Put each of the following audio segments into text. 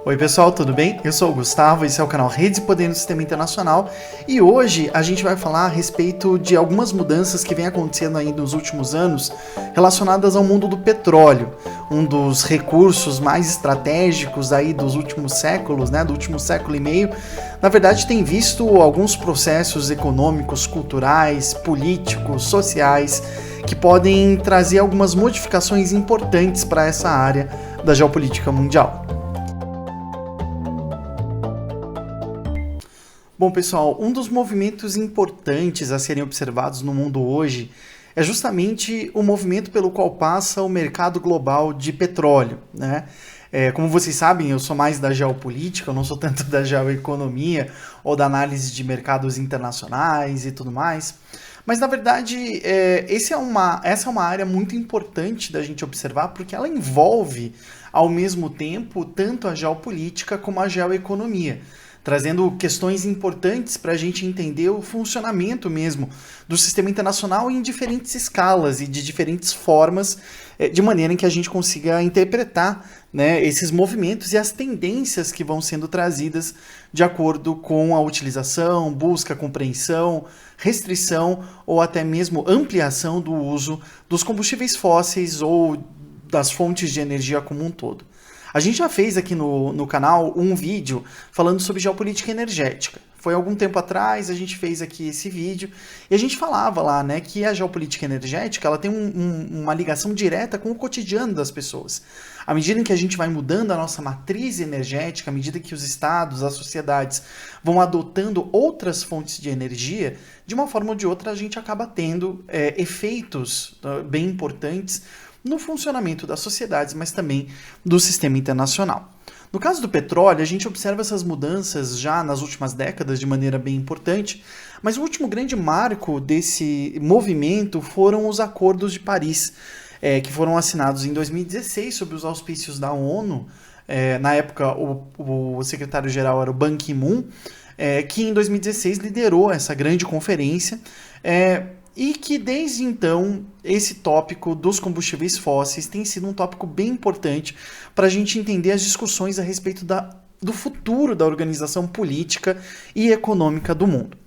Oi pessoal, tudo bem? Eu sou o Gustavo, esse é o canal Redes e Poder no Sistema Internacional e hoje a gente vai falar a respeito de algumas mudanças que vem acontecendo aí nos últimos anos relacionadas ao mundo do petróleo, um dos recursos mais estratégicos aí dos últimos séculos, do último século e meio. Na verdade tem visto alguns processos econômicos, culturais, políticos, sociais que podem trazer algumas modificações importantes para essa área da geopolítica mundial. Bom, pessoal, um dos movimentos importantes a serem observados no mundo hoje é justamente o movimento pelo qual passa o mercado global de petróleo, né? Como vocês sabem, eu sou mais da geopolítica, eu não sou tanto da geoeconomia ou da análise de mercados internacionais e tudo mais. Mas, na verdade, essa é uma área muito importante da gente observar porque ela envolve, ao mesmo tempo, tanto a geopolítica como a geoeconomia, trazendo questões importantes para a gente entender o funcionamento mesmo do sistema internacional em diferentes escalas e de diferentes formas, de maneira em que a gente consiga interpretar, né, esses movimentos e as tendências que vão sendo trazidas de acordo com a utilização, busca, compreensão, restrição ou até mesmo ampliação do uso dos combustíveis fósseis ou das fontes de energia como um todo. A gente já fez aqui no canal um vídeo falando sobre geopolítica energética. Foi algum tempo atrás, a gente fez aqui esse vídeo e a gente falava lá, né, que a geopolítica energética ela tem uma ligação direta com o cotidiano das pessoas. À medida em que a gente vai mudando a nossa matriz energética, à medida que os estados, as sociedades vão adotando outras fontes de energia, de uma forma ou de outra a gente acaba tendo efeitos bem importantes no funcionamento das sociedades, mas também do sistema internacional. No caso do petróleo, a gente observa essas mudanças já nas últimas décadas de maneira bem importante, mas o último grande marco desse movimento foram os Acordos de Paris, que foram assinados em 2016 sob os auspícios da ONU. Na época, o secretário-geral era o Ban Ki-moon, que em 2016 liderou essa grande conferência, e que desde então esse tópico dos combustíveis fósseis tem sido um tópico bem importante para a gente entender as discussões a respeito do futuro da organização política e econômica do mundo.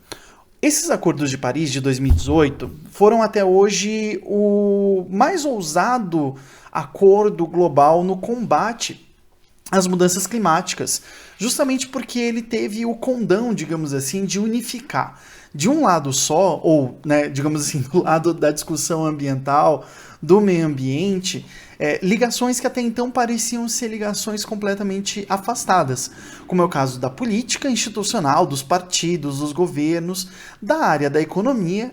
Esses acordos de Paris de 2018 foram até hoje o mais ousado acordo global no combate às mudanças climáticas, justamente porque ele teve o condão, digamos assim, de unificar de um lado só, ou, né, digamos assim, do lado da discussão ambiental, do meio ambiente, ligações que até então pareciam ser ligações completamente afastadas, como é o caso da política institucional, dos partidos, dos governos, da área da economia,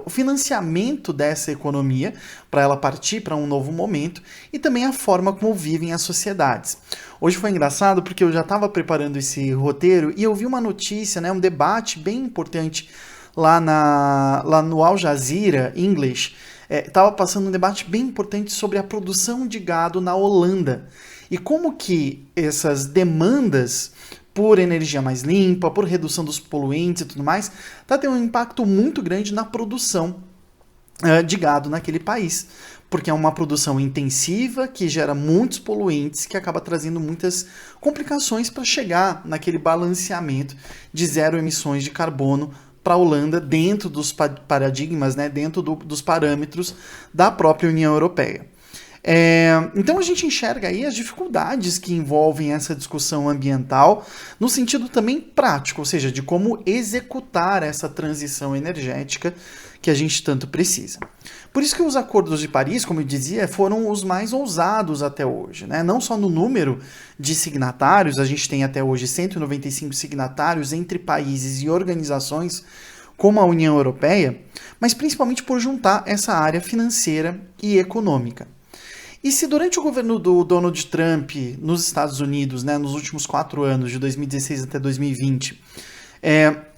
o financiamento dessa economia para ela partir para um novo momento e também a forma como vivem as sociedades. Hoje foi engraçado porque eu já estava preparando esse roteiro e eu vi uma notícia, né, um debate bem importante lá no Al Jazeera English. Estava passando um debate bem importante sobre a produção de gado na Holanda e como que essas demandas por energia mais limpa, por redução dos poluentes e tudo mais, está tendo um impacto muito grande na produção de gado naquele país, porque é uma produção intensiva que gera muitos poluentes que acaba trazendo muitas complicações para chegar naquele balanceamento de zero emissões de carbono para a Holanda dentro dos paradigmas, né, dentro dos parâmetros da própria União Europeia. Então a gente enxerga aí as dificuldades que envolvem essa discussão ambiental no sentido também prático, ou seja, de como executar essa transição energética que a gente tanto precisa. Por isso que os Acordos de Paris, como eu dizia, foram os mais ousados até hoje, né? Não só no número de signatários, a gente tem até hoje 195 signatários entre países e organizações como a União Europeia, mas principalmente por juntar essa área financeira e econômica. E se durante o governo do Donald Trump nos Estados Unidos, né, nos últimos 4 anos, de 2016 até 2020,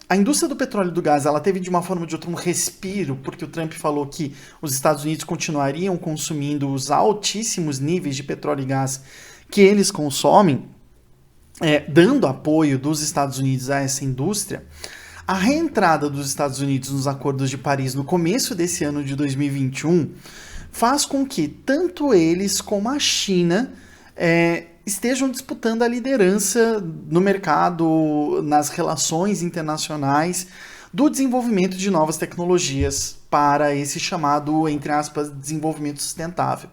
a indústria do petróleo e do gás ela teve de uma forma ou de outra um respiro, porque o Trump falou que os Estados Unidos continuariam consumindo os altíssimos níveis de petróleo e gás que eles consomem, dando apoio dos Estados Unidos a essa indústria. A reentrada dos Estados Unidos nos Acordos de Paris no começo desse ano de 2021 faz com que tanto eles como a China estejam disputando a liderança no mercado, nas relações internacionais do desenvolvimento de novas tecnologias para esse chamado, entre aspas, desenvolvimento sustentável,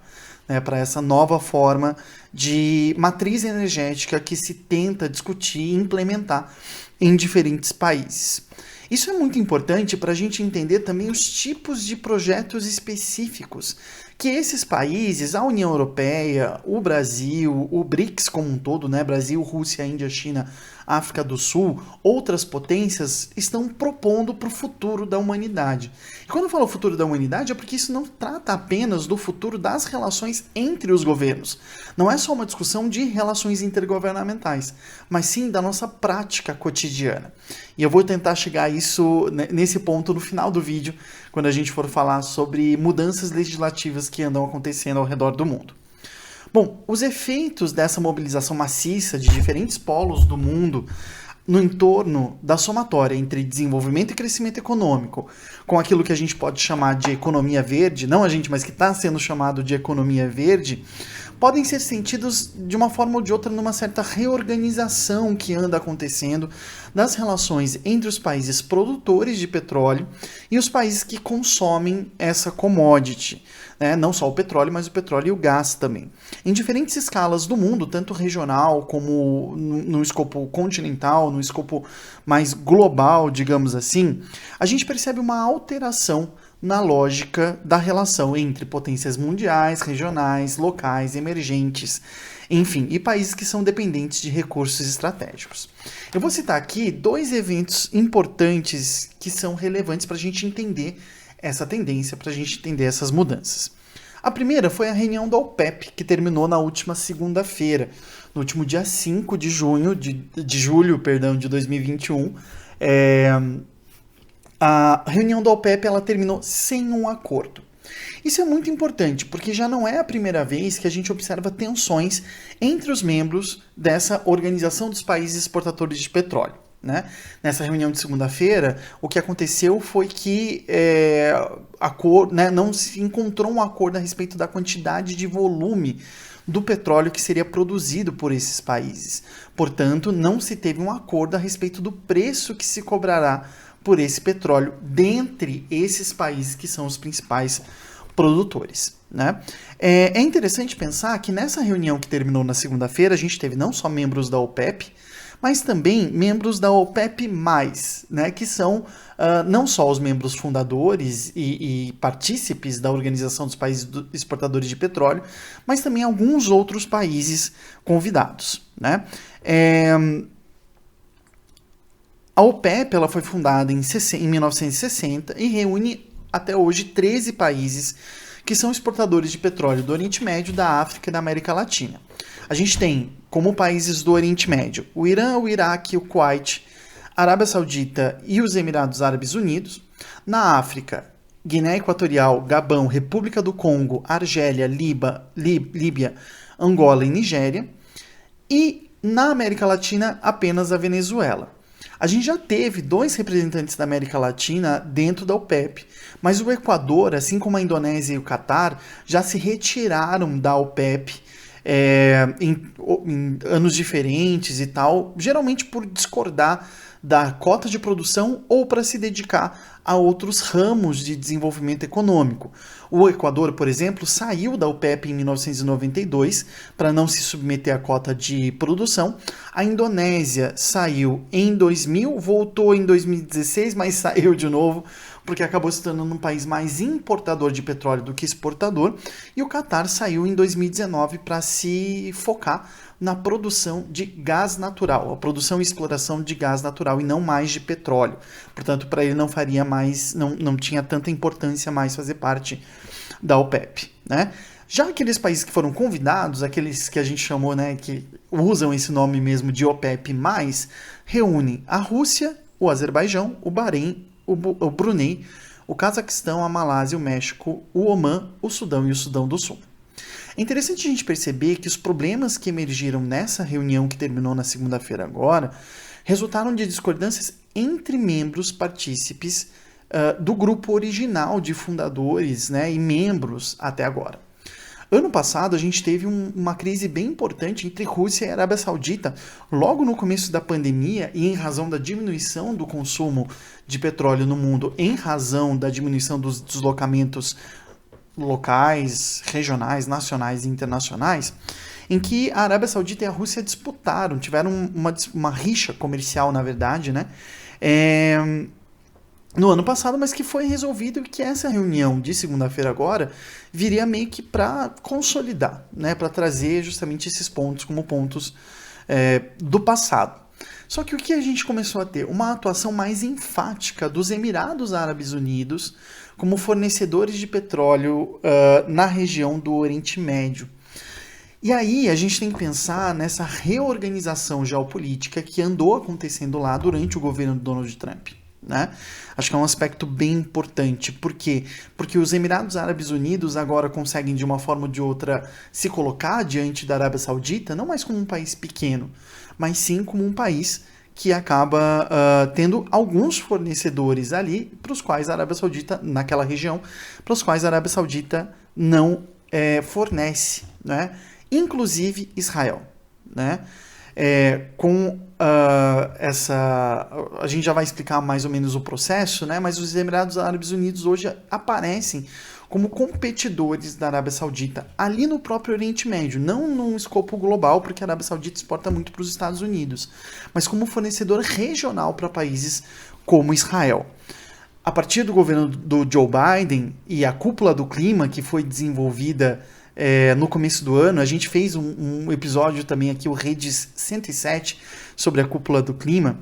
né, para essa nova forma de matriz energética que se tenta discutir e implementar em diferentes países. Isso é muito importante para a gente entender também os tipos de projetos específicos que esses países, a União Europeia, o Brasil, o BRICS como um todo, né, Brasil, Rússia, Índia, China, África do Sul, outras potências, estão propondo para o futuro da humanidade. E quando eu falo futuro da humanidade é porque isso não trata apenas do futuro das relações entre os governos. Não é só uma discussão de relações intergovernamentais, mas sim da nossa prática cotidiana. E eu vou tentar chegar a isso nesse ponto no final do vídeo, quando a gente for falar sobre mudanças legislativas que andam acontecendo ao redor do mundo. Bom, os efeitos dessa mobilização maciça de diferentes polos do mundo no entorno da somatória entre desenvolvimento e crescimento econômico, com aquilo que a gente pode chamar de economia verde, não a gente, mas que está sendo chamado de economia verde, podem ser sentidos de uma forma ou de outra numa certa reorganização que anda acontecendo das relações entre os países produtores de petróleo e os países que consomem essa commodity, né? Não só o petróleo, mas o petróleo e o gás também. Em diferentes escalas do mundo, tanto regional como no escopo continental, no escopo mais global, digamos assim, a gente percebe uma alteração na lógica da relação entre potências mundiais, regionais, locais, emergentes, enfim, e países que são dependentes de recursos estratégicos. Eu vou citar aqui 2 eventos importantes que são relevantes para a gente entender essa tendência, para a gente entender essas mudanças. A primeira foi a reunião da OPEP, que terminou na última segunda-feira, no último dia 5 de julho de 2021. A reunião da OPEP ela terminou sem um acordo. Isso é muito importante, porque já não é a primeira vez que a gente observa tensões entre os membros dessa Organização dos Países Exportadores de Petróleo, né? Nessa reunião de segunda-feira, o que aconteceu foi que não se encontrou um acordo a respeito da quantidade de volume do petróleo que seria produzido por esses países. Portanto, não se teve um acordo a respeito do preço que se cobrará por esse petróleo dentre esses países que são os principais produtores, né? É interessante pensar que nessa reunião que terminou na segunda-feira, a gente teve não só membros da OPEP, mas também membros da OPEP+, né, que são não só os membros fundadores e partícipes da Organização dos Países Exportadores de Petróleo, mas também alguns outros países convidados, né? A OPEP ela foi fundada em 1960 e reúne até hoje 13 países que são exportadores de petróleo do Oriente Médio, da África e da América Latina. A gente tem como países do Oriente Médio o Irã, o Iraque, o Kuwait, a Arábia Saudita e os Emirados Árabes Unidos. Na África, Guiné Equatorial, Gabão, República do Congo, Argélia, Líbia, Angola e Nigéria. E na América Latina, apenas a Venezuela. A gente já teve 2 representantes da América Latina dentro da OPEP, mas o Equador, assim como a Indonésia e o Catar, já se retiraram da OPEP em anos diferentes e tal, geralmente por discordar da cota de produção ou para se dedicar a outros ramos de desenvolvimento econômico. O Equador, por exemplo, saiu da OPEP em 1992 para não se submeter à cota de produção. A Indonésia saiu em 2000, voltou em 2016, mas saiu de novo porque acabou se tornando um país mais importador de petróleo do que exportador. E o Catar saiu em 2019 para se focar na produção de gás natural, a produção e exploração de gás natural e não mais de petróleo. Portanto, para ele não faria mais, não tinha tanta importância mais fazer parte da OPEP, né? Já aqueles países que foram convidados, aqueles que a gente chamou, né, que usam esse nome mesmo de OPEP+, reúnem a Rússia, o Azerbaijão, o Bahrein, o Brunei, o Cazaquistão, a Malásia, o México, o Omã, o Sudão e o Sudão do Sul. É interessante a gente perceber que os problemas que emergiram nessa reunião que terminou na segunda-feira agora resultaram de discordâncias entre membros partícipes do grupo original de fundadores, né, e membros até agora. Ano passado, a gente teve uma crise bem importante entre Rússia e Arábia Saudita, logo no começo da pandemia, e em razão da diminuição do consumo de petróleo no mundo, em razão da diminuição dos deslocamentos locais, regionais, nacionais e internacionais, em que a Arábia Saudita e a Rússia disputaram, tiveram uma rixa comercial, na verdade, né? No ano passado, mas que foi resolvido e que essa reunião de segunda-feira agora viria meio que para consolidar, né? Para trazer justamente esses pontos como pontos do passado. Só que o que a gente começou a ter? Uma atuação mais enfática dos Emirados Árabes Unidos como fornecedores de petróleo na região do Oriente Médio. E aí a gente tem que pensar nessa reorganização geopolítica que andou acontecendo lá durante o governo do Donald Trump. Né? Acho que é um aspecto bem importante. Por quê? Porque os Emirados Árabes Unidos agora conseguem, de uma forma ou de outra, se colocar diante da Arábia Saudita, não mais como um país pequeno, mas sim como um país que acaba tendo alguns fornecedores ali, para os quais a Arábia Saudita, naquela região, para os quais a Arábia Saudita não fornece, né? Inclusive Israel. Né? A gente já vai explicar mais ou menos o processo, né? Mas os Emirados Árabes Unidos hoje aparecem como competidores da Arábia Saudita ali no próprio Oriente Médio, não num escopo global, porque a Arábia Saudita exporta muito para os Estados Unidos, mas como fornecedor regional para países como Israel. A partir do governo do Joe Biden e a cúpula do clima que foi desenvolvida no começo do ano, a gente fez um episódio também aqui, o Redes 107, sobre a cúpula do clima.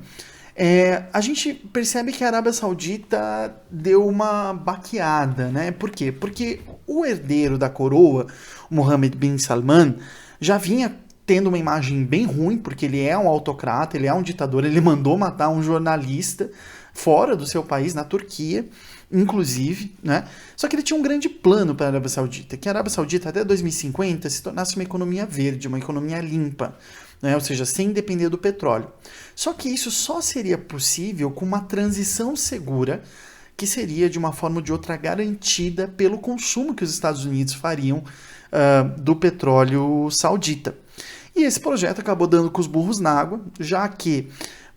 A gente percebe que a Arábia Saudita deu uma baqueada, né? Por quê? Porque o herdeiro da coroa, o Mohammed bin Salman, já vinha tendo uma imagem bem ruim, porque ele é um autocrata, ele é um ditador, ele mandou matar um jornalista fora do seu país, na Turquia, inclusive, né? Só que ele tinha um grande plano para a Arábia Saudita, que a Arábia Saudita até 2050 se tornasse uma economia verde, uma economia limpa, né? Ou seja, sem depender do petróleo. Só que isso só seria possível com uma transição segura, que seria de uma forma ou de outra garantida pelo consumo que os Estados Unidos fariam do petróleo saudita. E esse projeto acabou dando com os burros na água, já que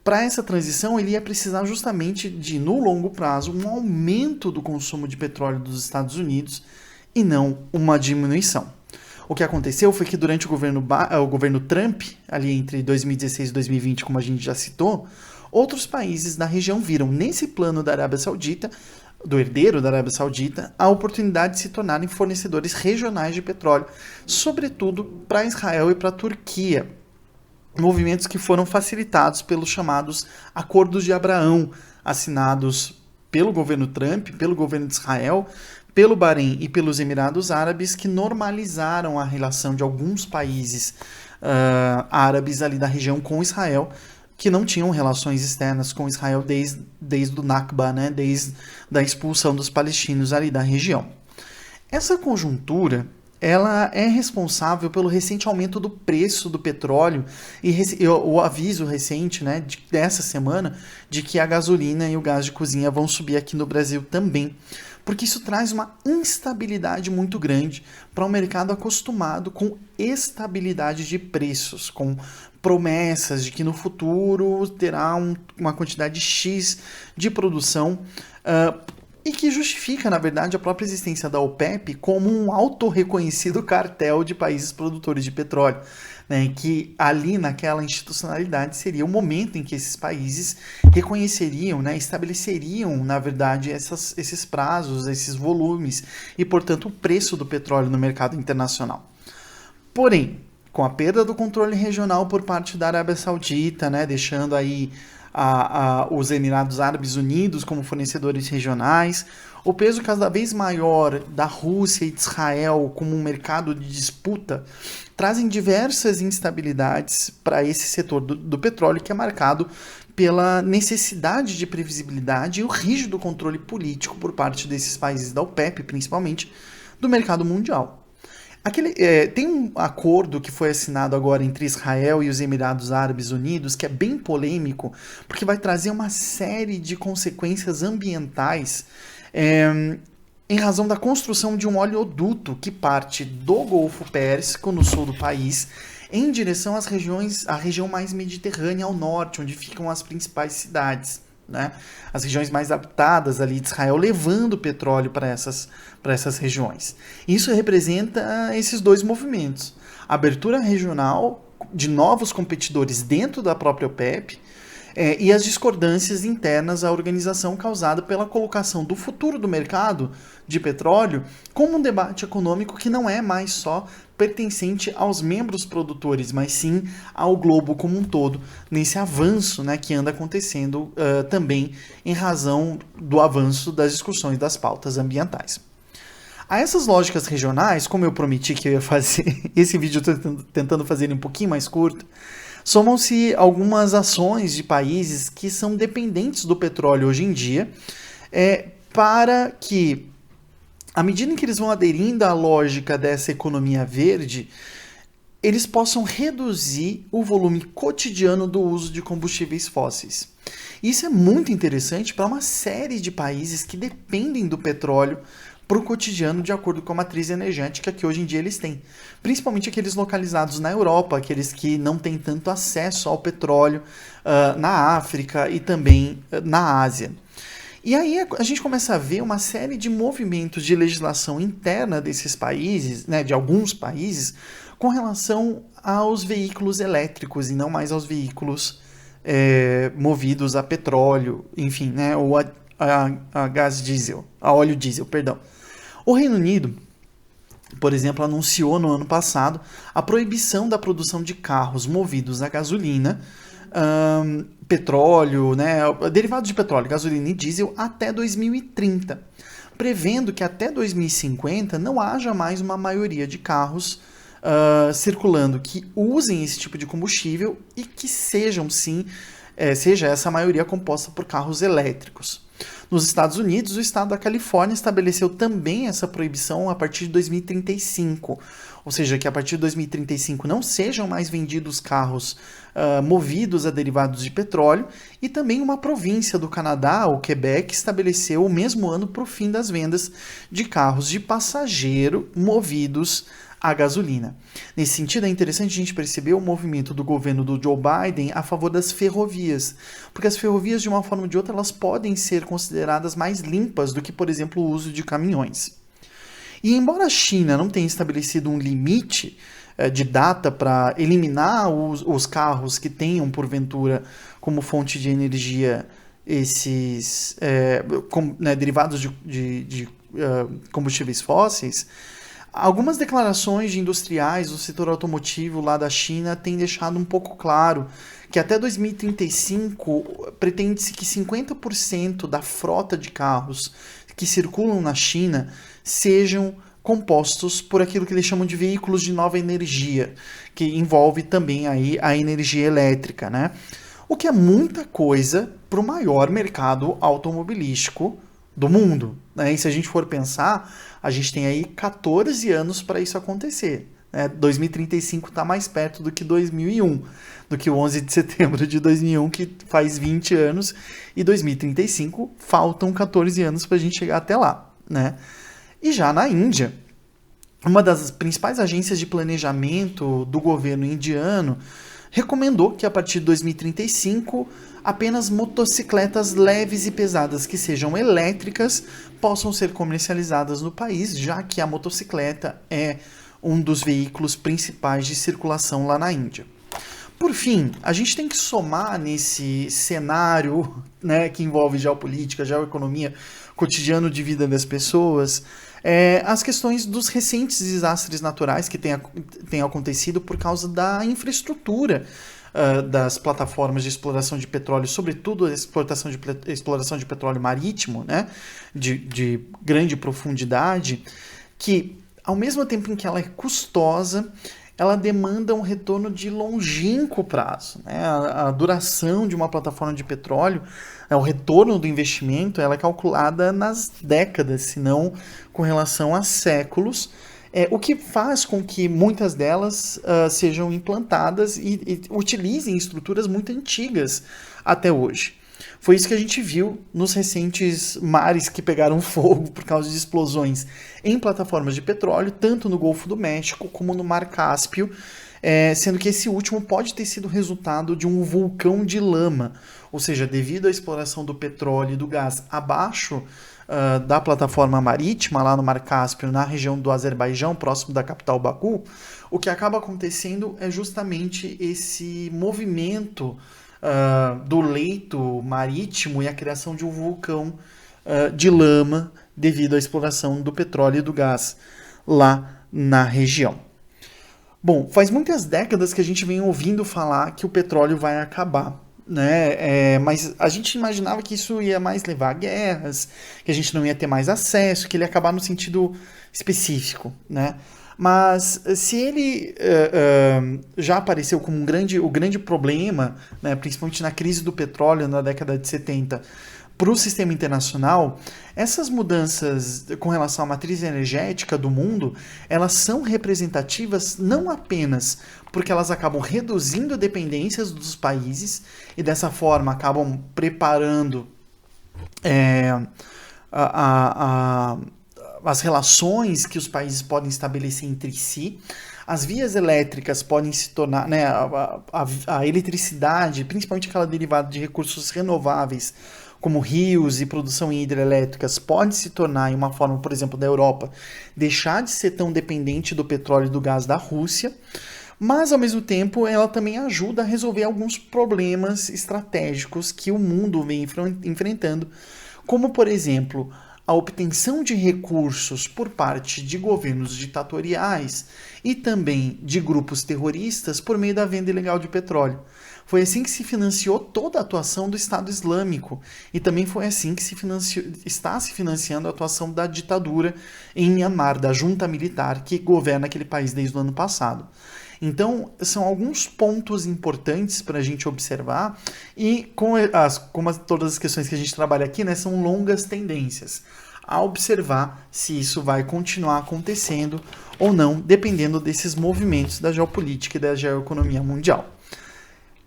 para essa transição, ele ia precisar justamente de, no longo prazo, um aumento do consumo de petróleo dos Estados Unidos e não uma diminuição. O que aconteceu foi que durante o governo Trump, ali entre 2016 e 2020, como a gente já citou, outros países da região viram nesse plano da Arábia Saudita, do herdeiro da Arábia Saudita, a oportunidade de se tornarem fornecedores regionais de petróleo, sobretudo para Israel e para a Turquia. Movimentos que foram facilitados pelos chamados Acordos de Abraão, assinados pelo governo Trump, pelo governo de Israel, pelo Bahrein e pelos Emirados Árabes, que normalizaram a relação de alguns países árabes ali da região com Israel, que não tinham relações externas com Israel desde o Nakba, né, desde a expulsão dos palestinos ali da região. Essa conjuntura ela é responsável pelo recente aumento do preço do petróleo e o aviso recente, né, dessa semana, de que a gasolina e o gás de cozinha vão subir aqui no Brasil também, porque isso traz uma instabilidade muito grande para um mercado acostumado com estabilidade de preços, com promessas de que no futuro terá uma quantidade X de produção, e que justifica, na verdade, a própria existência da OPEP como um autorreconhecido cartel de países produtores de petróleo, né, que ali naquela institucionalidade seria o momento em que esses países reconheceriam, né, estabeleceriam, na verdade, esses prazos, esses volumes e, portanto, o preço do petróleo no mercado internacional. Porém, com a perda do controle regional por parte da Arábia Saudita, né, deixando aí os Emirados Árabes Unidos como fornecedores regionais, o peso cada vez maior da Rússia e de Israel como um mercado de disputa trazem diversas instabilidades para esse setor do petróleo, que é marcado pela necessidade de previsibilidade e o rígido controle político por parte desses países da OPEP, principalmente, do mercado mundial. Tem um acordo que foi assinado agora entre Israel e os Emirados Árabes Unidos, que é bem polêmico, porque vai trazer uma série de consequências ambientais em razão da construção de um oleoduto que parte do Golfo Pérsico, no sul do país, em direção à região mais mediterrânea ao norte, onde ficam as principais cidades, né? As regiões mais habitadas ali de Israel, levando petróleo para essas regiões. Isso representa esses dois movimentos. A abertura regional de novos competidores dentro da própria OPEP, e as discordâncias internas à organização causada pela colocação do futuro do mercado de petróleo como um debate econômico que não é mais só pertencente aos membros produtores, mas sim ao globo como um todo, nesse avanço, né, que anda acontecendo também em razão do avanço das discussões das pautas ambientais. A essas lógicas regionais, como eu prometi que eu ia fazer, esse vídeo eu estou tentando fazer ele um pouquinho mais curto, somam-se algumas ações de países que são dependentes do petróleo hoje em dia, para que, à medida em que eles vão aderindo à lógica dessa economia verde, eles possam reduzir o volume cotidiano do uso de combustíveis fósseis. Isso é muito interessante para uma série de países que dependem do petróleo para o cotidiano, de acordo com a matriz energética que hoje em dia eles têm. Principalmente aqueles localizados na Europa, aqueles que não têm tanto acesso ao petróleo na África e também na Ásia. E aí a gente começa a ver uma série de movimentos de legislação interna desses países, né, de alguns países, com relação aos veículos elétricos e não mais aos veículos movidos a petróleo, enfim, né, ou a gás diesel, a óleo diesel, perdão. O Reino Unido, por exemplo, anunciou no ano passado a proibição da produção de carros movidos a gasolina, petróleo, né, derivados de petróleo, gasolina e diesel até 2030, prevendo que até 2050 não haja mais uma maioria de carros circulando que usem esse tipo de combustível e que seja essa maioria composta por carros elétricos. Nos Estados Unidos, o estado da Califórnia estabeleceu também essa proibição a partir de 2035, ou seja, que a partir de 2035 não sejam mais vendidos carros movidos a derivados de petróleo, e também uma província do Canadá, o Quebec, estabeleceu o mesmo ano para o fim das vendas de carros de passageiro movidos a gasolina. Nesse sentido, é interessante a gente perceber o movimento do governo do Joe Biden a favor das ferrovias, porque as ferrovias, de uma forma ou de outra, elas podem ser consideradas mais limpas do que, por exemplo, o uso de caminhões. E embora a China não tenha estabelecido um limite de data para eliminar os carros que tenham, porventura, como fonte de energia esses derivados de combustíveis fósseis, algumas declarações de industriais do setor automotivo lá da China têm deixado um pouco claro que até 2035 pretende-se que 50% da frota de carros que circulam na China sejam compostos por aquilo que eles chamam de veículos de nova energia, que envolve também aí a energia elétrica, né? O que é muita coisa para o maior mercado automobilístico do mundo, né? E se a gente for pensar, a gente tem aí 14 anos para isso acontecer, né? 2035 está mais perto do que 2001, do que o 11 de setembro de 2001, que faz 20 anos, e 2035 faltam 14 anos para a gente chegar até lá, né? E já na Índia, uma das principais agências de planejamento do governo indiano recomendou que a partir de 2035 apenas motocicletas leves e pesadas que sejam elétricas possam ser comercializadas no país, já que a motocicleta é um dos veículos principais de circulação lá na Índia. Por fim, a gente tem que somar nesse cenário, né, que envolve geopolítica, geoeconomia, cotidiano de vida das pessoas, as questões dos recentes desastres naturais que têm acontecido por causa da infraestrutura das plataformas de exploração de petróleo, sobretudo a exploração de petróleo marítimo, né, de grande profundidade, que ao mesmo tempo em que ela é custosa, ela demanda um retorno de longínquo prazo, né? A duração de uma plataforma de petróleo, o retorno do investimento, ela é calculada nas décadas, se não com relação a séculos, o que faz com que muitas delas sejam implantadas e utilizem estruturas muito antigas até hoje. Foi isso que a gente viu nos recentes mares que pegaram fogo por causa de explosões em plataformas de petróleo, tanto no Golfo do México como no Mar Cáspio, sendo que esse último pode ter sido resultado de um vulcão de lama, ou seja, devido à exploração do petróleo e do gás abaixo da plataforma marítima, lá no Mar Cáspio, na região do Azerbaijão, próximo da capital Baku, o que acaba acontecendo é justamente esse movimento do leito marítimo e a criação de um vulcão de lama devido à exploração do petróleo e do gás lá na região. Bom, faz muitas décadas que a gente vem ouvindo falar que o petróleo vai acabar, né? Mas a gente imaginava que isso ia mais levar a guerras, que a gente não ia ter mais acesso, que ele ia acabar no sentido específico, né? Mas se ele já apareceu como o grande problema, né, principalmente na crise do petróleo na década de 70, para o sistema internacional, essas mudanças com relação à matriz energética do mundo, elas são representativas não apenas porque elas acabam reduzindo dependências dos países e dessa forma acabam preparando as relações que os países podem estabelecer entre si. As vias elétricas podem se tornar, né, a eletricidade, principalmente aquela derivada de recursos renováveis, como rios e produção hidrelétricas, pode se tornar, em uma forma, por exemplo, da Europa, deixar de ser tão dependente do petróleo e do gás da Rússia, mas, ao mesmo tempo, ela também ajuda a resolver alguns problemas estratégicos que o mundo vem enfrentando, como, por exemplo, a obtenção de recursos por parte de governos ditatoriais e também de grupos terroristas por meio da venda ilegal de petróleo. Foi assim que se financiou toda a atuação do Estado Islâmico e também foi assim que está se financiando a atuação da ditadura em Myanmar, da junta militar que governa aquele país desde o ano passado. Então, são alguns pontos importantes para a gente observar e, como todas as questões que a gente trabalha aqui, né, são longas tendências a observar se isso vai continuar acontecendo ou não, dependendo desses movimentos da geopolítica e da geoeconomia mundial.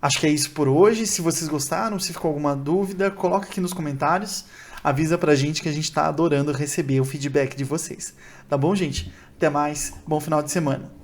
Acho que é isso por hoje. Se vocês gostaram, se ficou alguma dúvida, coloca aqui nos comentários. Avisa pra gente que a gente tá adorando receber o feedback de vocês. Tá bom, gente? Até mais. Bom final de semana.